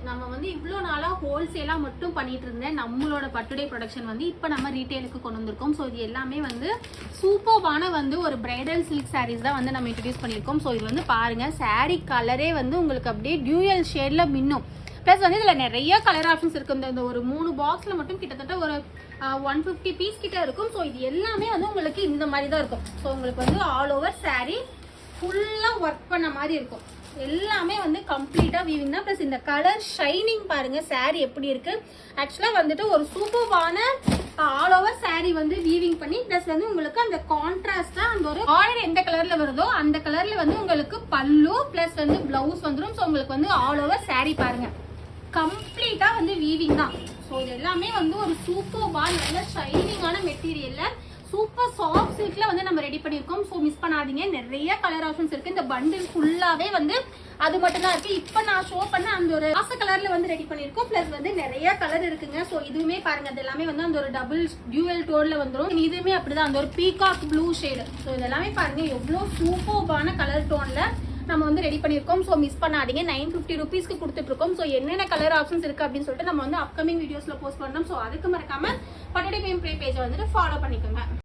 நம்ம வந்து இவ்வளோ நாளாக ஹோல்சேலாக மட்டும் பண்ணிட்டு இருந்தேன் நம்மளோட பட்டுடே ப்ரொடக்ஷன் வந்து இப்போ நம்ம ரீட்டைலுக்கு கொண்டு வந்திருக்கோம். ஸோ இது எல்லாமே வந்து சூப்பர்பான வந்து ஒரு பிரைடல் சில்க் சாரீஸ் தான் வந்து நம்ம இன்ட்ரடியூஸ் பண்ணியிருக்கோம். ஸோ இது வந்து பாருங்கள், சாரீ கலரே வந்து உங்களுக்கு அப்படியே டியூயல் ஷேடில் மின்னும். ப்ளஸ் வந்து இதில் நிறைய கலர் ஆப்ஷன்ஸ் இருக்குது. இந்த ஒரு 3 பாக்ஸில் மட்டும் கிட்டத்தட்ட ஒரு 150 பீஸ் கிட்ட இருக்கும். ஸோ இது எல்லாமே வந்து உங்களுக்கு இந்த மாதிரி தான் இருக்கும். ஸோ உங்களுக்கு வந்து ஆல் ஓவர் சாரீ ஃபுல்லாக ஒர்க் பண்ண மாதிரி இருக்கும். எல்லாமே வந்து கம்ப்ளீட்டாக வீவிங் தான். ப்ளஸ் இந்த கலர் ஷைனிங் பாருங்கள் சாரீ எப்படி இருக்குது. ஆக்சுவலாக வந்துட்டு ஒரு சூப்பர்பான ஆல் ஓவர் சாரீ வந்து வீவிங் பண்ணி ப்ளஸ் வந்து உங்களுக்கு அந்த கான்ட்ராஸ்டாக அந்த ஒரு ஆர்டர் எந்த கலரில் வருதோ அந்த கலரில் வந்து உங்களுக்கு பல்லு ப்ளஸ் வந்து ப்ளவுஸ் வந்துடும். ஸோ உங்களுக்கு வந்து ஆல் ஓவர் சாரீ பாருங்கள் கம்ப்ளீட்டாக வந்து வீவிங் தான். ஸோ இது எல்லாமே வந்து ஒரு சூப்பர்பான நல்ல ஷைனிங்கான மெட்டீரியலில் சூப்பர் சாஃப்ட் சில்க்ல வந்து நம்ம ரெடி பண்ணியிருக்கோம். ஸோ மிஸ் பண்ணாதீங்க, நிறைய கலர் ஆப்ஷன்ஸ் இருக்கு. இந்த பண்டில் ஃபுல்லாவே வந்து அது மட்டும் தான் இருக்கு. இப்போ நான் ஷோ பண்ண அந்த ஒரு காசு கலர்ல வந்து ரெடி பண்ணியிருக்கோம். பிளஸ் வந்து நிறைய கலர் இருக்குங்க. ஸோ இதுவுமே பாருங்க, அது எல்லாமே வந்து அந்த ஒரு டபுள் டியூவல் டோன்ல வந்துடும். இதுவுமே அப்படிதான் அந்த ஒரு பீகாக் ப்ளூ ஷேடு. ஸோ இதெல்லாமே பாருங்க எவ்வளோ சூப்பர்பான கலர் டோன்ல நம்ம வந்து ரெடி பண்ணியிருக்கோம். ஸோ மிஸ் பண்ணாதீங்க, 950 ருபீஸ்க்கு கொடுத்துட்டு இருக்கோம். ஸோ என்னென்ன கலர் ஆப்ஷன்ஸ் இருக்கு அப்படின்னு சொல்லிட்டு நம்ம வந்து அப்கமிங் வீடியோஸ்ல போஸ்ட் பண்ணோம். ஸோ அதுக்கு மறக்காம பட்டுடே பேஜை வந்துட்டு ஃபாலோ பண்ணிக்கோங்க.